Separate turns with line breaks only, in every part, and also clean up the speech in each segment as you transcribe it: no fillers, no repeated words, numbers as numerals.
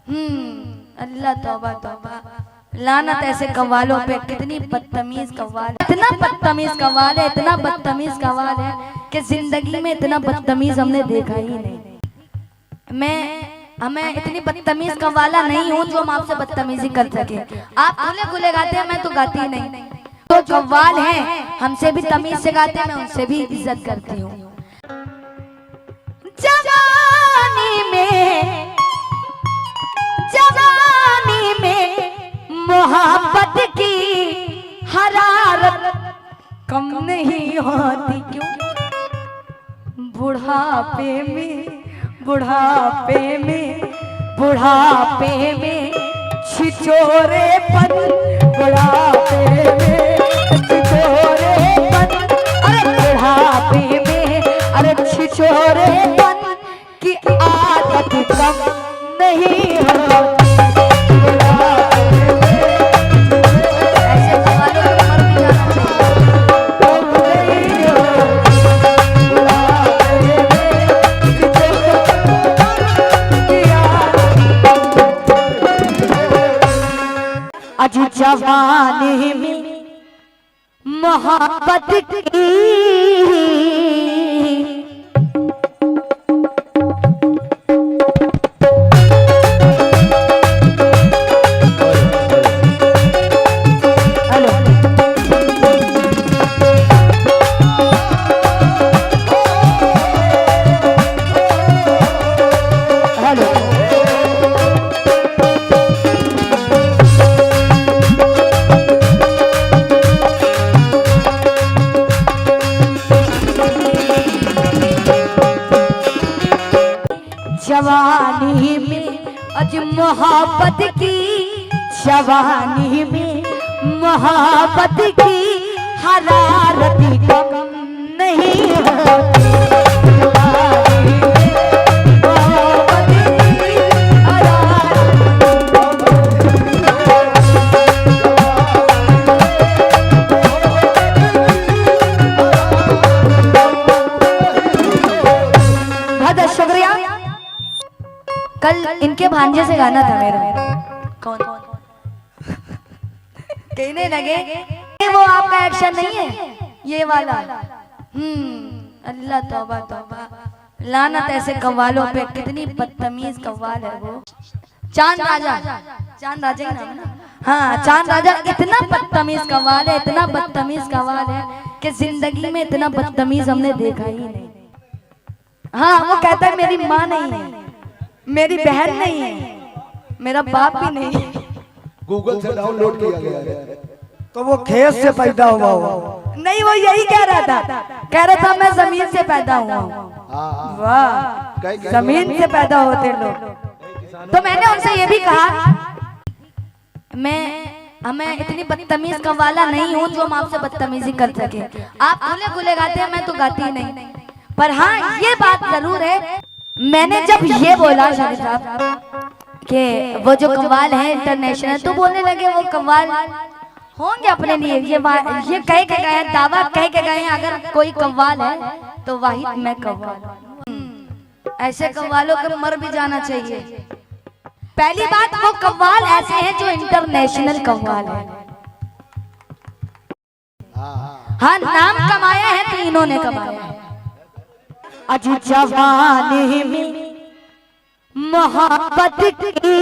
अल्लाह तौबा तौबा, लानत ऐसे कव्वालों पे। कितनी बदतमीज कव्वाल, इतना बदतमीज कव्वाल है, इतना बदतमीज कव्वाल है कि जिंदगी में इतना बदतमीज हमने देखा ही नहीं। हमें इतनी बदतमीज कव्वाला नहीं हूँ जो हम आपसे बदतमीजी कर सके। आप खुले खुले गाते हैं, मैं तो गाती ही नहीं। तो कव्वाल हैं हमसे भी तमीज से गाते हैं, मैं उनसे भी इज्जत करती हूँ। जवानी में मोहब्बत की हरारत कम नहीं होती क्यों? बुढ़ापे में छिछोरेपन, बुढ़ापे में छिछोरेपन, अरे बुढ़ापे में अरे छिछोरेपन की आदत कम नहीं होती। जवानी में मोहब्बत की जवानी में अज मोहब्बत की, जवानी में मोहब्बत की हरारत कम नहीं होती। बहुत शुक्रिया। कल इनके भांजे से गाना था मेरा। कौन कहने लगे वो आपका एक्शन नहीं है ये वाला। अल्लाह तौबा तौबा, लानत ऐसे कव्वालों पे। कितनी बदतमीज कव्वाल है वो। चांद राजा ही नाम ना। हाँ, चांद राजा इतना बदतमीज कव्वाल है, इतना बदतमीज कव्वाल है कि जिंदगी में इतना बदतमीज हमने देखा ही नहीं। हाँ, वो कहता है मेरी माँ नहीं है, मेरी बहन नहीं है, मेरा बाप भी नहीं है।
गूगल से डाउनलोड किया गया है।
तो वो खेत से पैदा हुआ होगा।
नहीं, वो यही कह रहा था मैं जमीन से पैदा हुआ हूँ। वाह, जमीन से पैदा होते लोग। तो मैंने उनसे ये भी कहा हमें इतनी बदतमीज कव्वाला नहीं हूँ जो हम आपसे बदतमीजी कर सके। आप खुले खुले गाते हैं, मैं तो गाती ही नहीं। पर हाँ, ये बात जरूर है, मैंने जब ये बोला शाहिद साहब कि वो जो कव्वाल है इंटरनेशनल, तो बोलने लगे वो कव्वाल होंगे अपने लिए। ये कह के गए, दावा कह के गए, अगर कोई कव्वाल है तो वाहिद मैं कव्वाल। ऐसे कव्वालों को मर भी जाना चाहिए। पहली बात, वो कव्वाल ऐसे हैं जो इंटरनेशनल कव्वाल है। हाँ, नाम कमाया है तो इन्होंने कमाया है। अज जवानी में मोहब्बत की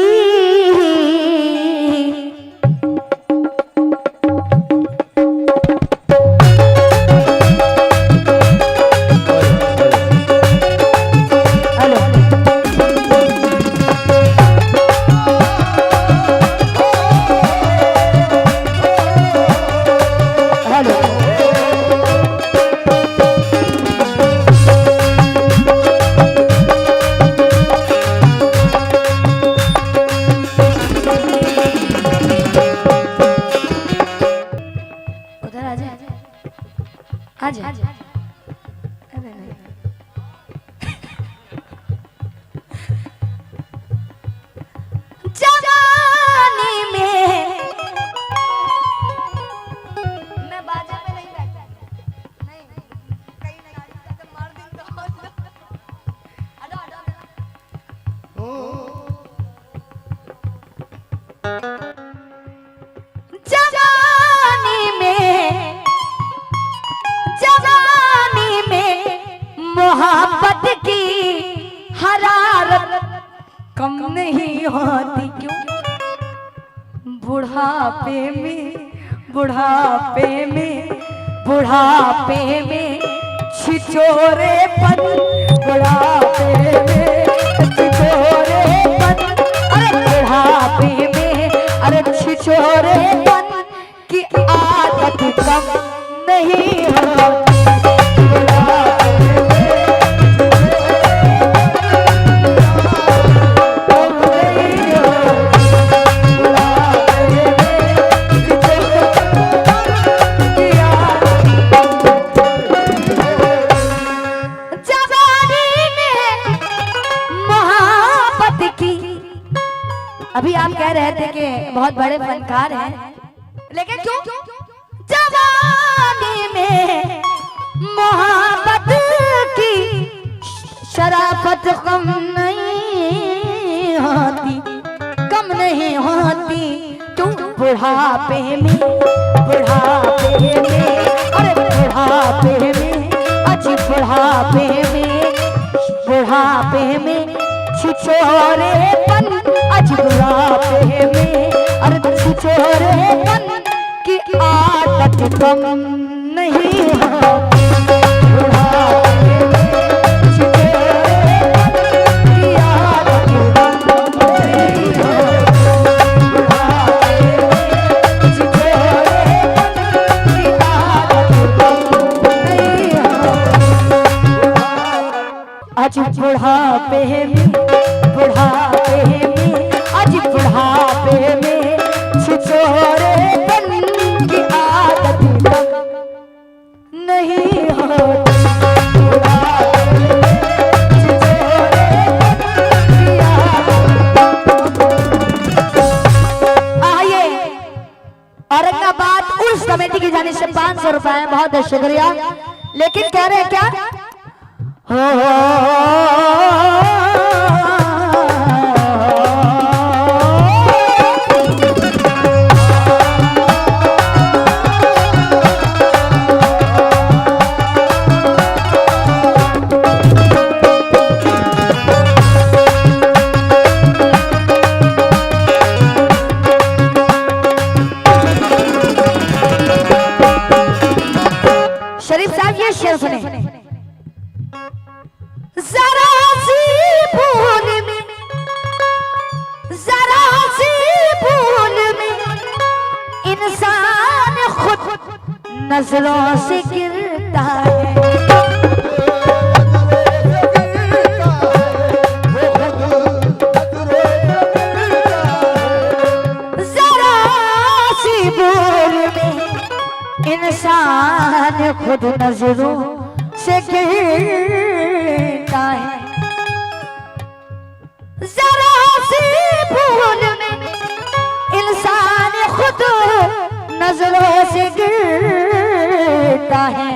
जवानी में मोहब्बत की हरारत कम नहीं होती क्यों? बुढ़ापे में छिछोरेपन, बुढ़ापे में छिछोरेपन, अरे बुढ़ापे में अरे छिछोरेपन की आदत कम नहीं होती। अभी आप कह रहे थे कि बहुत बड़े फनकार हैं, लेकिन क्यों? जवानी में मोहब्बत की शराफत कम नहीं होती, कम नहीं होती क्यों? बुढ़ापे में अरे बुढ़ापे में अच्छी बुढ़ापे में छिछोरेपन, आज बुढ़ापे में अरे छिछोरेपन की आदत कम नहीं होती। बुढ़ापे में छिछोरेपन की आदत कम नहीं होती। बुढ़ापे में छिछोरेपन की आदत कम नहीं होती। आज बुढ़ापे में आज बुढ़ापे में छिछोरेपन की आदत नहीं होती। आइए, औरंगाबाद उर्स कमेटी की जानिब से 500 रुपए, बहुत शुक्रिया। लेकिन कह रहे हैं क्या? शरीफ साहब ये शेर सुने। जरा सी भूल में इंसान खुद नजरों से गिरता है। जरा सी भूल में इंसान खुद नजरों से गिरता है। जरा सी भूल में इंसान खुद नजरों से गिरता है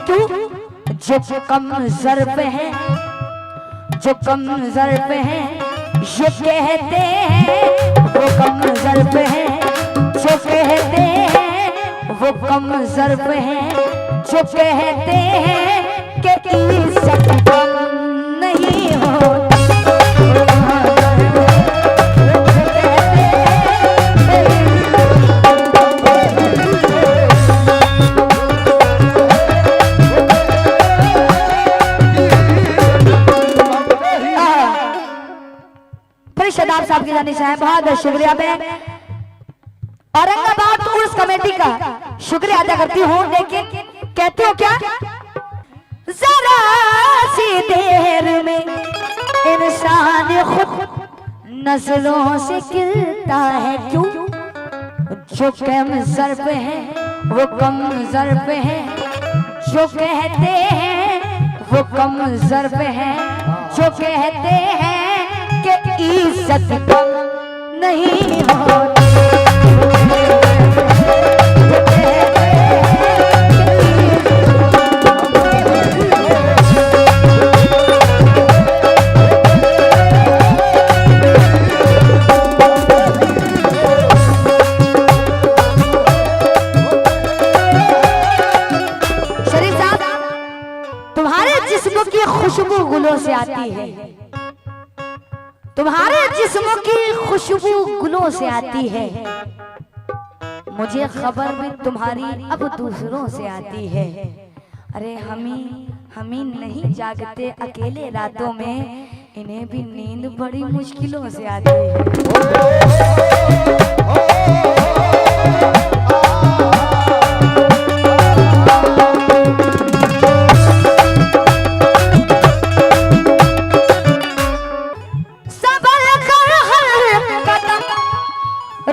क्यों? जो कम ज़र्फ़ है ये कहते हैं वो कम ज़र्फ़ है, जो कहते हैं वो कम ज़र्फ़ है, जो कहते हैं कि इज़्ज़त कम नहीं होती। शदाब साहब की जानिब से है, बहुत बहुत शुक्रिया। मैं औरंगाबाद उर्स कमेटी का शुक्रिया अदा करती हूँ। लेकिन कहती हो क्या? जरा सी देर में इंसान खुद नजरों से गिरता है क्यों? जो कम ज़र्फ़ है वो कम ज़र्फ़ है, जो कहते हैं वो कम ज़र्फ़ है, जो कहते हैं कि इज़्ज़त कम नहीं होती। गुलों से आती है, तुम्हारे जिस्म की खुशबू गुलों से आती है। मुझे खबर भी तुम्हारी अब दूसरों से आती है। अरे हम ही नहीं जागते अकेले रातों में, इन्हें भी नींद बड़ी मुश्किलों से आती है।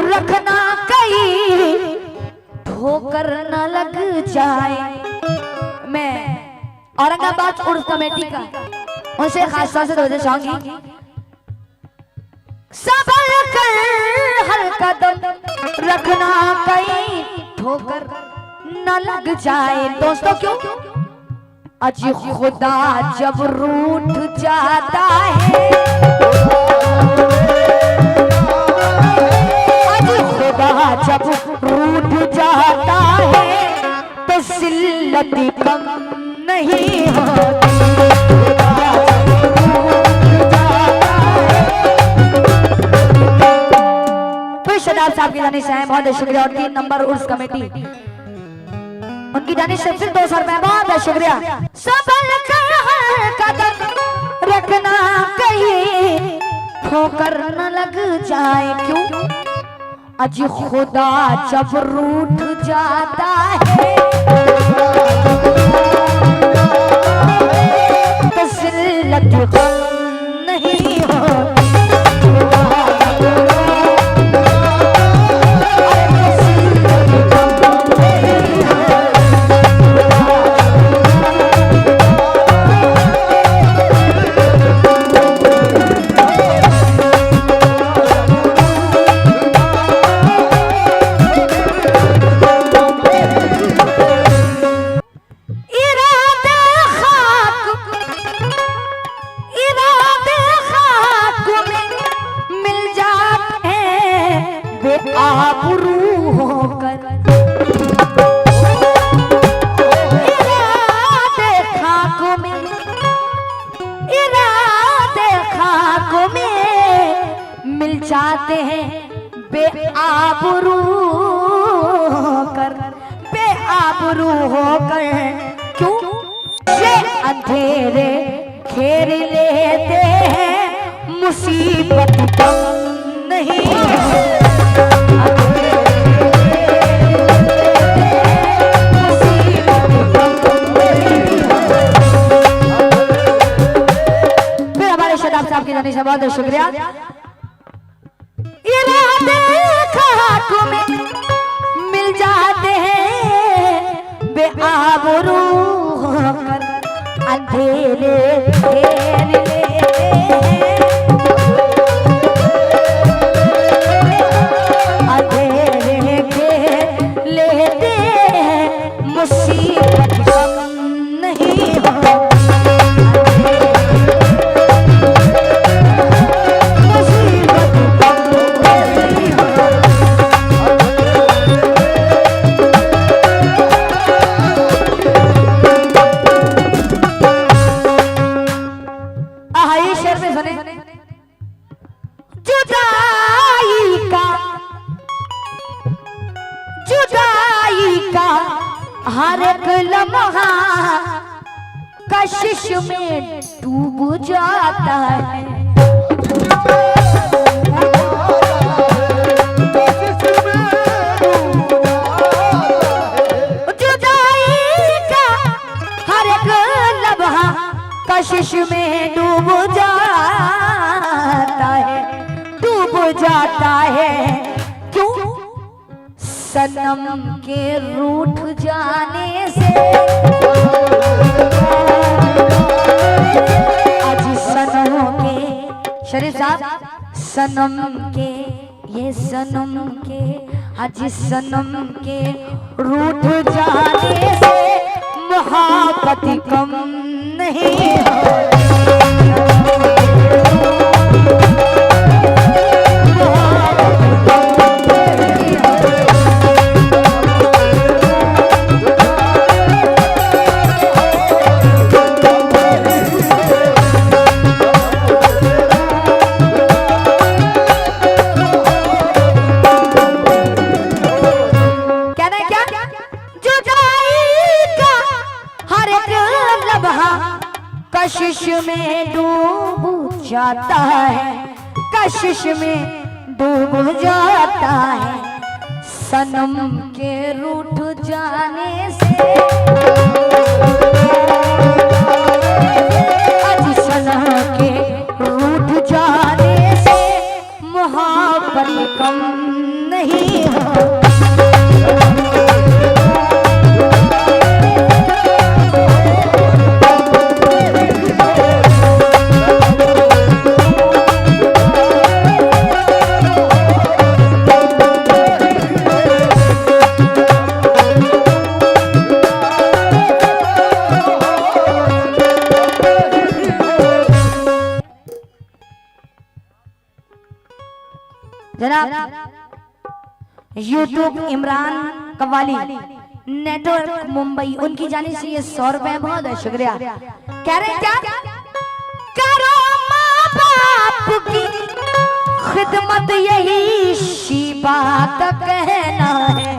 रखना कहीं ठोकर न लग जाए। मैं औरंगाबाद उर्स कमेटी का उनसे खास तौर से तवज्जो चाहूंगी। संभल कर हर कदम रखना कहीं ठोकर न लग जाए। दोस्तों क्यों? आज खुदा जब रूठ जाता है, जब रूठ जाता है तो सिल्लत कम नहीं होती। तो शदाब साहब की जानिब से बहुत शुक्रिया। और 3 नंबर उर्स कमेटी उनकी जानिब से फिर 200 रुपए बहुत शुक्रिया। संभल कर हर कदम रखना कहीं ठोकर न लग जाए। क्यों? आज खुदा जब रूठ जाता है तो जिल्लत गम नहीं होती। आबरू होकर इरादे खाक में मिल जाते हैं बेआबरू होकर, बेआबरू होकर। क्यों? ये अंधेरे घेर लेते हैं, मुसीबत कम नहीं है। से बहुत शुक्रिया। इरादे खाक में मिल जाते हैं बेआबरू होकर, अंधेरे घेर लेते हैं, अंधेरे घेर लेते हैं, मुसीबत कम नहीं होती। जुदाई का हर एक लम्हा कशिश में डूब जाता है। जुदाई का हर एक लम्हा कशिश में डूब जाता है, डूब जाता है। क्यों? सनम के रूठ जाने से, आज सनम के शरीफ साहब, सनम के ये सनम के, आज सनम के रूठ जाने से मोहब्बत कम नहीं होती। जाता है, कशिश में डूब जाता है, सनम के रूठ जाने से, आज सनम के रूठ जाने से मोहब्बत कम नहीं हो। जनाब यूट्यूब इमरान कव्वाली नेटवर्क मुंबई, उनकी जाने से ये 100 रुपए बहुत है, शुक्रिया। कह रहे क्या, करो माँ बाप की खिदमत, यही शीबा का कहना है।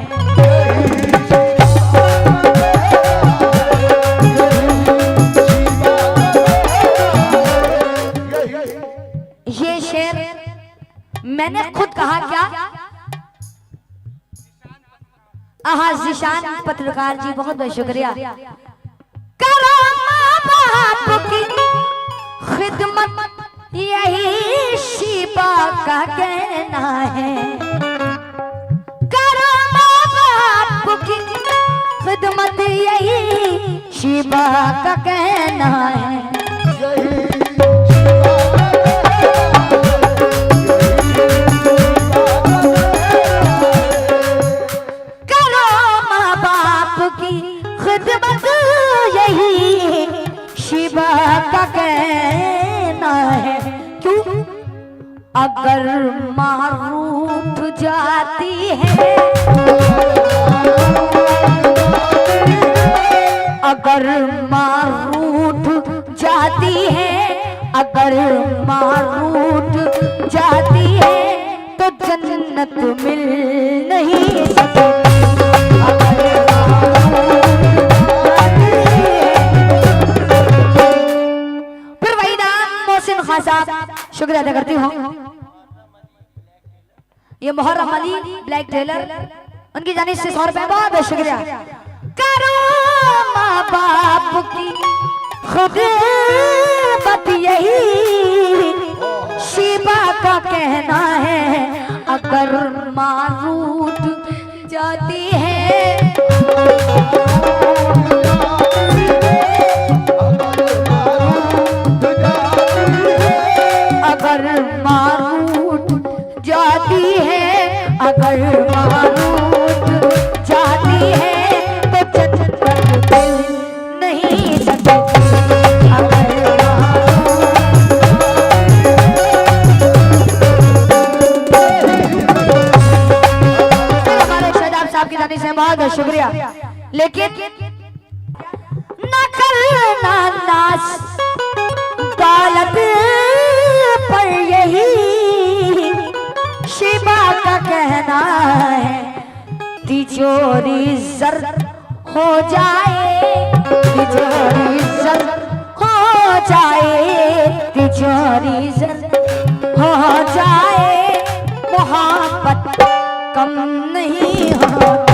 ये शेर मैंने खुद कहा क्या, जिशान पत्रकार जी बहुत बहुत शुक्रिया। करो माँ बाप की खिदमत, यही शीबा का कहना है। करो माँ बाप की खिदमत, यही शीबा का कहना है। खिदमत यही शिबा का कहना है। क्यों, अगर माँ रूठ जाती है, अगर माँ रूठ जाती है, अगर माँ रूठ जाती है, तो जन्नत मिल नहीं सकती। शुक्रिया अदा करती हूँ। ये मुहर्रम अली ब्लैक टेलर, उनकी जानिब से 100 रुपए बहुत बहुत शुक्रिया। करो माँ बाप की खिदमत, यही शिबा का कहना है। अगर माँ रूठ जाती है, अगर माँ रूठ जाती है, अगर माँ रूठ जाती है, तो जन्नत मिल नहीं सकती। अगर हमारे शहजाद साहब की जानिब से बहुत शुक्रिया। लेकिन न करना नाश दौलत पर, यही शिबा का कहना है। तिजोरी जर हो जाए, तिजोरी जर हो जाए, तिजोरी जर हो जाए, मोहब्बत कम नहीं होती।